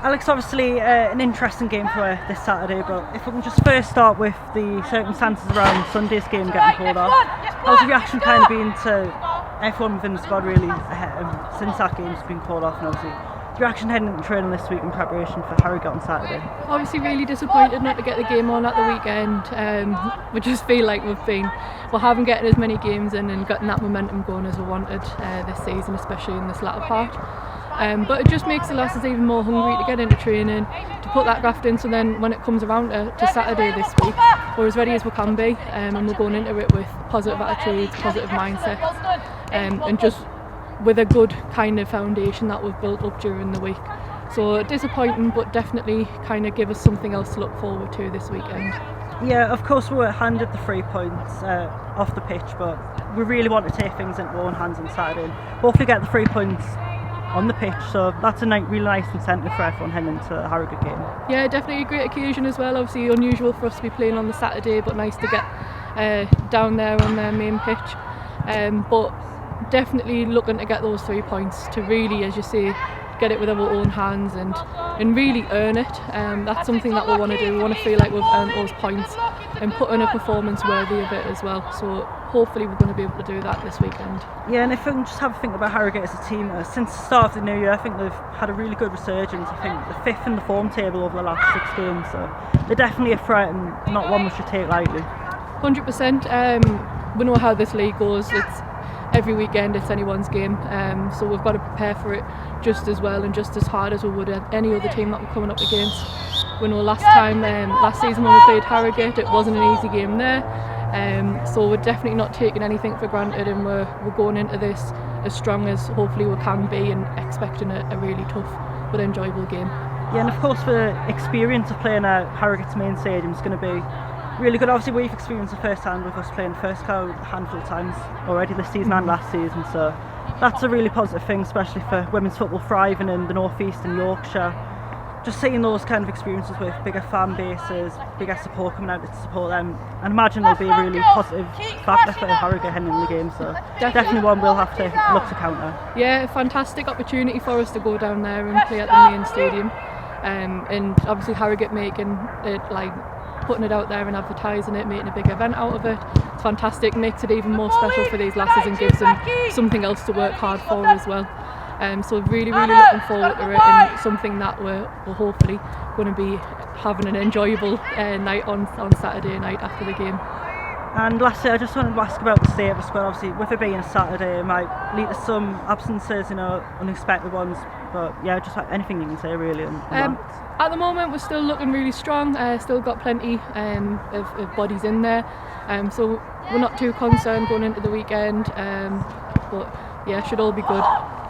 Alex, obviously an interesting game for this Saturday, but if we can just first start with the circumstances around Sunday's game getting called off. How's the reaction kind of been to everyone within the squad really since that game's been called off, and obviously the reaction heading into training this week in preparation for Harrogate on Saturday? Obviously really disappointed not to get the game on at the weekend. We just feel like we haven't getting as many games in and gotten that momentum going as we wanted this season, especially in this latter part. But it just makes the lasses even more hungry to get into training, to put that graft in, so then when it comes around to Saturday this week, we're as ready as we can be, and we're going into it with positive attitudes, positive mindsets, and just with a good kind of foundation that we've built up during the week. So disappointing, but definitely kind of give us something else to look forward to this weekend. Yeah, of course we were handed the 3 points off the pitch, but we really want to take things into our own hands on Saturday and hopefully get the 3 points on the pitch, so that's a really nice incentive for everyone heading into the Harrogate game. Yeah, definitely a great occasion as well. Obviously unusual for us to be playing on the Saturday, but nice to get down there on their main pitch. But definitely looking to get those 3 points to really, as you say, get it with our own hands and really earn it. That's something that we want to do. We want to feel like we've earned those points and put in a performance worthy of it as well. So hopefully we're going to be able to do that this weekend. Yeah, and if we can just have a think about Harrogate as a team, since the start of the new year, I think they've had a really good resurgence. I think the 5th in the form table over the last 6 games, so they're definitely a threat and not one we should take lightly. 100%. We know how this league goes. It's every weekend, it's anyone's game, so we've got to prepare for it just as well and just as hard as we would any other team that we're coming up against. We know last season when we played Harrogate, it wasn't an easy game there, so we're definitely not taking anything for granted, and we're going into this as strong as hopefully we can be and expecting a really tough but enjoyable game. Yeah, and of course the experience of playing at Harrogate's main stadium is going to be really good. Obviously we've experienced it firsthand with us playing first cow a handful of times already this season and last season, so that's a really positive thing, especially for women's football thriving in the North East and Yorkshire. Just seeing those kind of experiences with bigger fan bases, bigger support coming out to support them, and imagine it'll be a really positive factor for Harrogate heading in the game, so definitely one we'll have to look to counter. Yeah, a fantastic opportunity for us to go down there and play at the main stadium, and obviously Harrogate making it, putting it out there and advertising it, making a big event out of it. It's fantastic, makes it even more special for these lasses and gives them something else to work hard for as well. So really looking forward to it, and something that we're hopefully going to be having an enjoyable night on Saturday night after the game. And lastly, I just wanted to ask about the state of the squad. Obviously with it being a Saturday, it might lead to some absences, unexpected ones, but yeah, just anything you can say really on that. At the moment we're still looking really strong, still got plenty of bodies in there, so we're not too concerned going into the weekend, but yeah, should all be good.